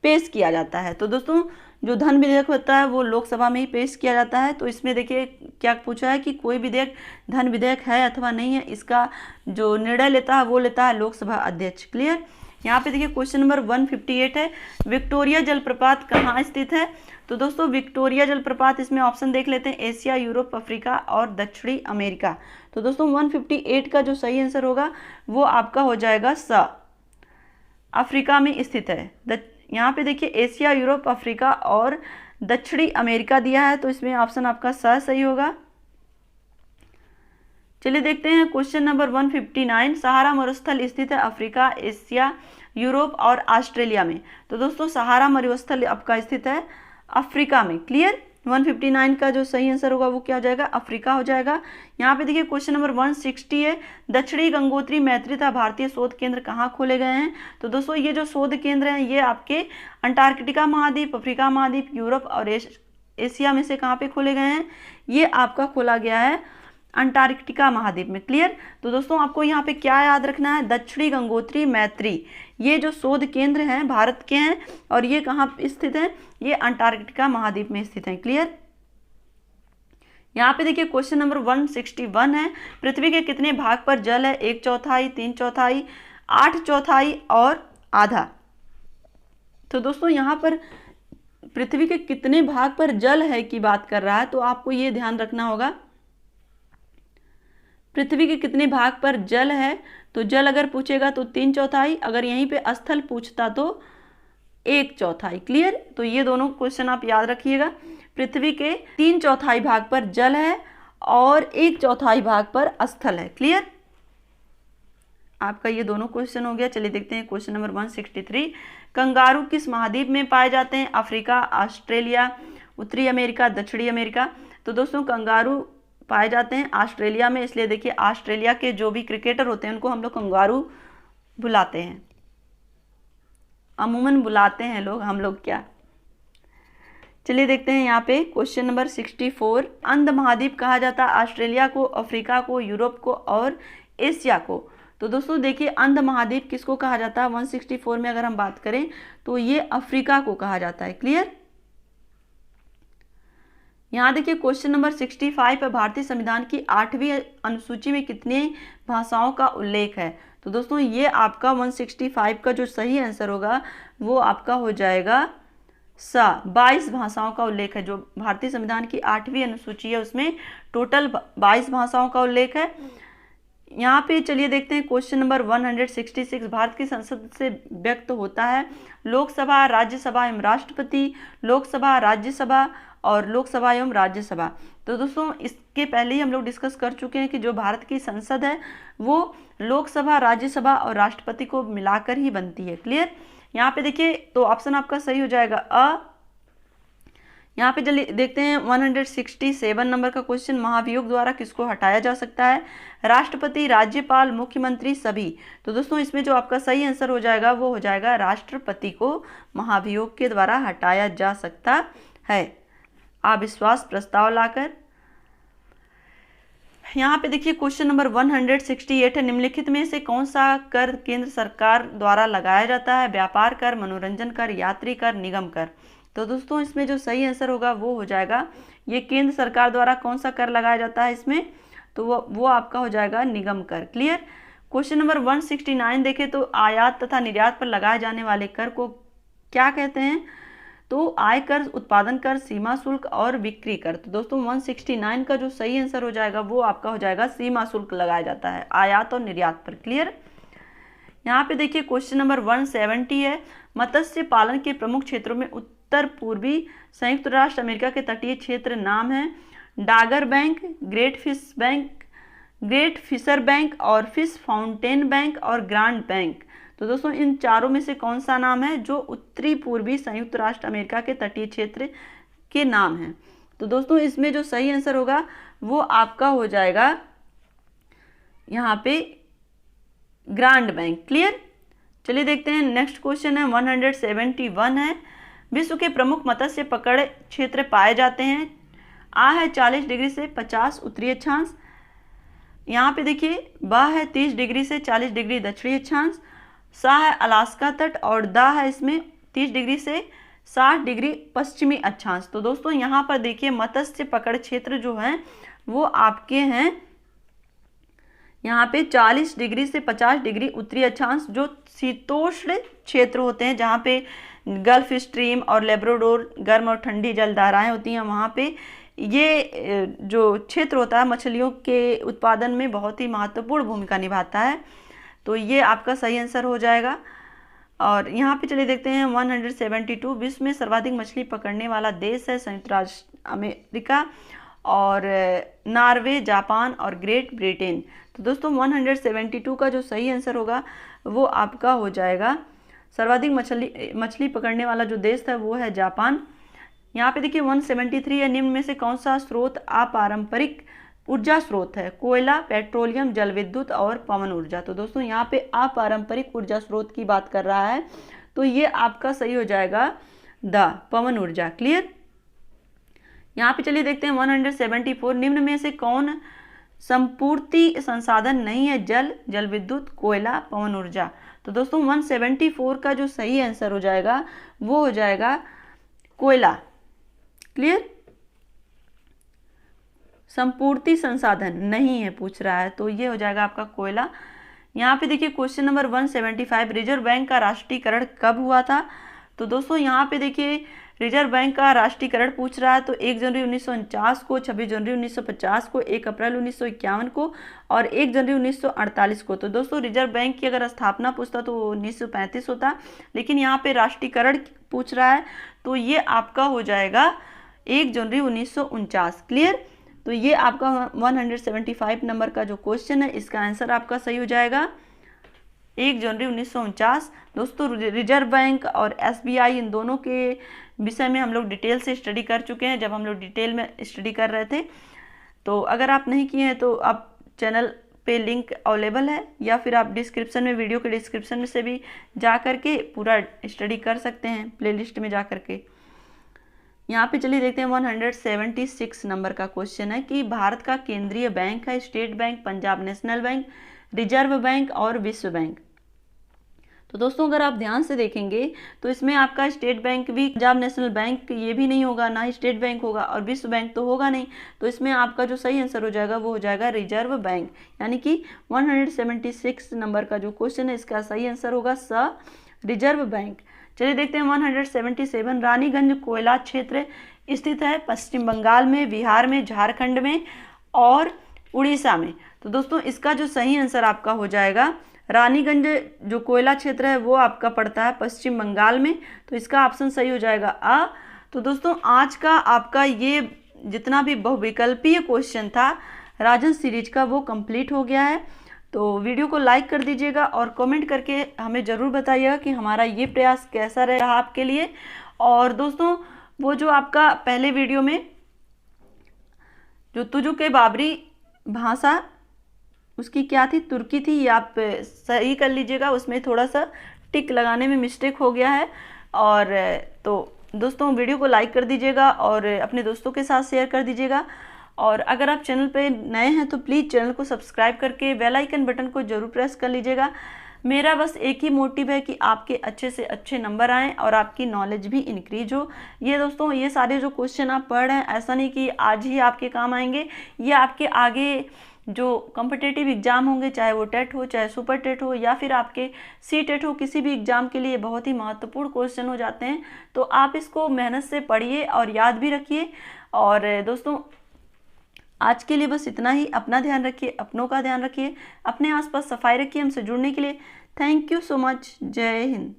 पेश किया जाता है? तो दोस्तों जो धन विधेयक होता है वो लोकसभा में ही पेश किया जाता है। तो इसमें देखिए क्या पूछा है कि कोई विधेयक धन विधेयक है अथवा नहीं है, इसका जो निर्णय लेता है वो लेता है लोकसभा अध्यक्ष। क्लियर। यहाँ पे देखिए क्वेश्चन नंबर 158 है, विक्टोरिया जलप्रपात कहाँ स्थित है? तो दोस्तों विक्टोरिया जलप्रपात, इसमें ऑप्शन देख लेते हैं, एशिया, यूरोप, अफ्रीका और दक्षिणी अमेरिका। तो दोस्तों 158 का जो सही आंसर होगा वो आपका हो जाएगा सा। अफ्रीका में स्थित है। यहाँ पे देखिए एशिया, यूरोप, अफ्रीका और दक्षिणी अमेरिका दिया है, तो इसमें ऑप्शन आपका सही होगा। चलिए देखते हैं क्वेश्चन नंबर 159। सहारा मरुस्थल स्थित है अफ्रीका, एशिया, यूरोप और ऑस्ट्रेलिया में। तो दोस्तों सहारा मरुस्थल आपका स्थित है अफ्रीका में। क्लियर। 159 का जो सही आंसर होगा वो क्या हो जाएगा, अफ्रीका हो जाएगा। यहाँ पे देखिए क्वेश्चन नंबर 160 है। दक्षिणी गंगोत्री मैत्री तथा भारतीय शोध केंद्र कहाँ खोले गए हैं। तो दोस्तों ये जो शोध केंद्र हैं ये आपके अंटार्कटिका महाद्वीप, अफ्रीका महाद्वीप, यूरोप और एशिया में से कहाँ पे खोले गए हैं, ये आपका खोला गया है अंटार्कटिका महाद्वीप में। क्लियर। तो दोस्तों आपको यहाँ पे क्या याद रखना है, दक्षिणी गंगोत्री मैत्री ये जो शोध केंद्र हैं भारत के हैं और ये कहाँ स्थित हैं, ये अंटार्कटिका महाद्वीप में स्थित हैं। क्लियर। यहाँ पे देखिए क्वेश्चन नंबर 161 है। पृथ्वी के कितने भाग पर जल है, 1/4, 3/4, 8/4 और आधा। तो दोस्तों यहाँ पर पृथ्वी के कितने भाग पर जल है की बात कर रहा है, तो आपको ये ध्यान रखना होगा पृथ्वी के कितने भाग पर जल है। तो जल अगर पूछेगा तो 3/4, अगर यहीं पे स्थल पूछता तो 1/4। क्लियर। तो ये दोनों क्वेश्चन आप याद रखिएगा। पृथ्वी के 3/4 भाग पर जल है और 1/4 भाग पर स्थल है। क्लियर। आपका ये दोनों क्वेश्चन हो गया। चलिए देखते हैं क्वेश्चन नंबर 163। कंगारू किस महाद्वीप में पाए जाते हैं, अफ्रीका, ऑस्ट्रेलिया, उत्तरी अमेरिका, दक्षिणी अमेरिका। तो दोस्तों कंगारू पाए जाते हैं ऑस्ट्रेलिया में, इसलिए देखिए ऑस्ट्रेलिया के जो भी क्रिकेटर होते हैं उनको हम लोग कंगारू बुलाते हैं, अमूमन बुलाते हैं लोग, हम लोग क्या। चलिए देखते हैं यहाँ पे क्वेश्चन नंबर 64। अंध महाद्वीप कहा जाता है ऑस्ट्रेलिया को, अफ्रीका को, यूरोप को और एशिया को। तो दोस्तों देखिए अंध महाद्वीप किसको कहा जाता है, 164 में अगर हम बात करें तो ये अफ्रीका को कहा जाता है। क्लियर। यहाँ देखिए क्वेश्चन नंबर 65 पर भारतीय संविधान की 8वीं अनुसूची में कितनी भाषाओं का उल्लेख है। तो दोस्तों ये आपका 165 का जो सही आंसर होगा वो आपका हो जाएगा 22 भाषाओं का उल्लेख है। जो भारतीय संविधान की 8वीं अनुसूची है उसमें टोटल 22 भाषाओं का उल्लेख है। यहाँ पे चलिए देखते हैं क्वेश्चन नंबर 166। भारत की संसद से व्यक्त होता है लोकसभा, राज्यसभा एवं राष्ट्रपति, लोकसभा, राज्यसभा और लोकसभा एवं राज्यसभा। तो दोस्तों इसके पहले ही हम लोग डिस्कस कर चुके हैं कि जो भारत की संसद है वो लोकसभा, राज्यसभा और राष्ट्रपति को मिलाकर ही बनती है। क्लियर। यहाँ पे देखिए तो ऑप्शन आपका सही हो जाएगा अ। यहाँ पे चलिए देखते हैं 167 नंबर का क्वेश्चन। महाभियोग द्वारा किसको हटाया जा सकता है, राष्ट्रपति, राज्यपाल, मुख्यमंत्री, सभी। तो दोस्तों इसमें जो आपका सही आंसर हो जाएगा वो हो जाएगा राष्ट्रपति को महाभियोग के द्वारा हटाया जा सकता है अविश्वास प्रस्ताव लाकर। यहाँ पे देखिए क्वेश्चन नंबर 168 है। निम्नलिखित में से कौन सा कर केंद्र सरकार द्वारा लगाया जाता है, व्यापार कर, मनोरंजन कर, यात्री कर, निगम कर। तो दोस्तों इसमें जो सही आंसर होगा वो हो जाएगा ये केंद्र सरकार द्वारा कौन सा कर लगाया जाता है इसमें, तो वो आपका हो जाएगा निगम कर। क्लियर। क्वेश्चन नंबर 169 देखें तो आयात तथा निर्यात पर लगाए जाने वाले कर को क्या कहते हैं, तो आय कर, उत्पादन कर, सीमा शुल्क और बिक्री कर। तो दोस्तों 169 का जो सही आंसर हो जाएगा वो आपका हो जाएगा सीमा शुल्क लगाया जाता है आयात और निर्यात पर। क्लियर। यहाँ पे देखिए क्वेश्चन नंबर 170 है। मत्स्य पालन के प्रमुख क्षेत्रों में उत्तर पूर्वी संयुक्त राष्ट्र अमेरिका के तटीय क्षेत्र नाम है Dogger Bank, Great Fisher Bank और फिश फाउंटेन बैंक और ग्रांड बैंक। तो दोस्तों इन चारों में से कौन सा नाम है जो उत्तरी पूर्वी संयुक्त राष्ट्र अमेरिका के तटीय क्षेत्र के नाम है। तो दोस्तों इसमें जो सही आंसर होगा वो आपका हो जाएगा यहाँ पे ग्रांड बैंक। क्लियर। चलिए देखते हैं नेक्स्ट क्वेश्चन है 171 है। विश्व के प्रमुख मत्स्य पकड़ क्षेत्र पाए जाते हैं। आ है 40 डिग्री से 50 उत्तरी अक्षांश, यहाँ पे देखिए बा है 30 डिग्री से 40 डिग्री दक्षिणी अक्षांश, सा है अलास्का तट और दा है इसमें 30 डिग्री से 60 डिग्री पश्चिमी अक्षांश। तो दोस्तों यहाँ पर देखिए मत्स्य पकड़ क्षेत्र जो हैं वो आपके हैं यहाँ पे 40 डिग्री से 50 डिग्री उत्तरी अक्षांश, जो शीतोष्ण क्षेत्र होते हैं जहाँ पे गल्फ स्ट्रीम और लेब्राडोर गर्म और ठंडी जलधाराएं होती हैं, वहाँ पे ये जो क्षेत्र होता है मछलियों के उत्पादन में बहुत ही महत्वपूर्ण भूमिका निभाता है। तो ये आपका सही आंसर हो जाएगा। और यहाँ पे चलिए देखते हैं 172 विश्व में सर्वाधिक मछली पकड़ने वाला देश है संयुक्त राज्य अमेरिका और नॉर्वे, जापान और ग्रेट ब्रिटेन। तो दोस्तों 172 का जो सही आंसर होगा वो आपका हो जाएगा, सर्वाधिक मछली पकड़ने वाला जो देश है वो है जापान। यहाँ पे देखिए 173 है, निम्न में से कौन सा स्रोत अपारंपरिक ऊर्जा स्रोत है? कोयला, पेट्रोलियम, जल विद्युत और पवन ऊर्जा। तो दोस्तों यहाँ पे अपारंपरिक ऊर्जा स्रोत की बात कर रहा है, तो ये आपका सही हो जाएगा पवन ऊर्जा। क्लियर। यहाँ पे चलिए देखते हैं 174, निम्न में से कौन संपूर्ति संसाधन नहीं है? जल विद्युत, कोयला, पवन ऊर्जा। तो दोस्तों 174 का जो सही आंसर हो जाएगा वो हो जाएगा कोयला। क्लियर। संपूर्ति संसाधन नहीं है पूछ रहा है, तो ये हो जाएगा आपका कोयला। यहाँ पे देखिए क्वेश्चन नंबर 175, रिजर्व बैंक का राष्ट्रीयकरण कब हुआ था? तो दोस्तों यहाँ पे देखिए रिजर्व बैंक का राष्ट्रीयकरण पूछ रहा है, तो 1 जनवरी 1949 को, 26 जनवरी 1950 को, 1 अप्रैल 1951 को और 1 जनवरी 1948 को। तो दोस्तों रिजर्व बैंक की अगर स्थापना पूछता तो 1935 होता, लेकिन यहाँ पे राष्ट्रीयकरण पूछ रहा है, तो ये आपका हो जाएगा 1 जनवरी 1949। क्लियर। तो ये आपका 175 नंबर का जो क्वेश्चन है इसका आंसर आपका सही हो जाएगा 1 जनवरी 1949। दोस्तों रिजर्व बैंक और SBI इन दोनों के विषय में हम लोग डिटेल से स्टडी कर चुके हैं, जब हम लोग डिटेल में स्टडी कर रहे थे। तो अगर आप नहीं किए हैं तो आप चैनल पे लिंक अवेलेबल है, या फिर आप डिस्क्रिप्शन में, वीडियो के डिस्क्रिप्शन में से भी जा करके पूरा स्टडी कर सकते हैं, प्लेलिस्ट में जा करके। यहाँ पे चलिए देखते हैं 176 नंबर का क्वेश्चन है कि भारत का केंद्रीय बैंक है state bank, Punjab national bank, reserve bank और विश्व बैंक। तो दोस्तों अगर आप ध्यान से देखेंगे तो इसमें आपका स्टेट बैंक भी, पंजाब नेशनल बैंक ये भी नहीं होगा, ना ही स्टेट बैंक होगा, और विश्व बैंक तो होगा नहीं। तो इसमें आपका जो सही आंसर हो जाएगा वो हो जाएगा रिजर्व बैंक, यानी कि 176 नंबर का जो क्वेश्चन है इसका सही आंसर होगा रिजर्व बैंक। चलिए देखते हैं 177, रानीगंज कोयला क्षेत्र स्थित है पश्चिम बंगाल में, बिहार में, झारखंड में और उड़ीसा में। तो दोस्तों इसका जो सही आंसर आपका हो जाएगा, रानीगंज जो कोयला क्षेत्र है वो आपका पड़ता है पश्चिम बंगाल में, तो इसका ऑप्शन सही हो जाएगा अ। तो दोस्तों आज का आपका ये जितना भी बहुविकल्पीय क्वेश्चन था राजन सीरीज का वो कंप्लीट हो गया है। तो वीडियो को लाइक कर दीजिएगा और कमेंट करके हमें ज़रूर बताइएगा कि हमारा ये प्रयास कैसा रहा आपके लिए। और दोस्तों वो जो आपका पहले वीडियो में जो तुजुक बाबरी भाषा उसकी क्या थी, तुर्की थी, ये आप सही कर लीजिएगा, उसमें थोड़ा सा टिक लगाने में मिस्टेक हो गया है। और तो दोस्तों वीडियो को लाइक कर दीजिएगा और अपने दोस्तों के साथ शेयर कर दीजिएगा। और अगर आप चैनल पे नए हैं तो प्लीज़ चैनल को सब्सक्राइब करके बेल आइकन बटन को जरूर प्रेस कर लीजिएगा। मेरा बस एक ही मोटिव है कि आपके अच्छे से अच्छे नंबर आएँ और आपकी नॉलेज भी इंक्रीज हो। ये दोस्तों ये सारे जो क्वेश्चन आप पढ़ रहे हैं ऐसा नहीं कि आज ही आपके काम आएंगे, ये आपके आगे जो कॉम्पिटिटिव एग्ज़ाम होंगे, चाहे वो टेट हो, चाहे सुपर टेट हो, या फिर आपके CTET हो, किसी भी एग्ज़ाम के लिए बहुत ही महत्वपूर्ण क्वेश्चन हो जाते हैं। तो आप इसको मेहनत से पढ़िए और याद भी रखिए। और दोस्तों आज के लिए बस इतना ही। अपना ध्यान रखिए, अपनों का ध्यान रखिए, अपने आसपास सफाई रखिए। हमसे जुड़ने के लिए थैंक यू सो मच। जय हिंद।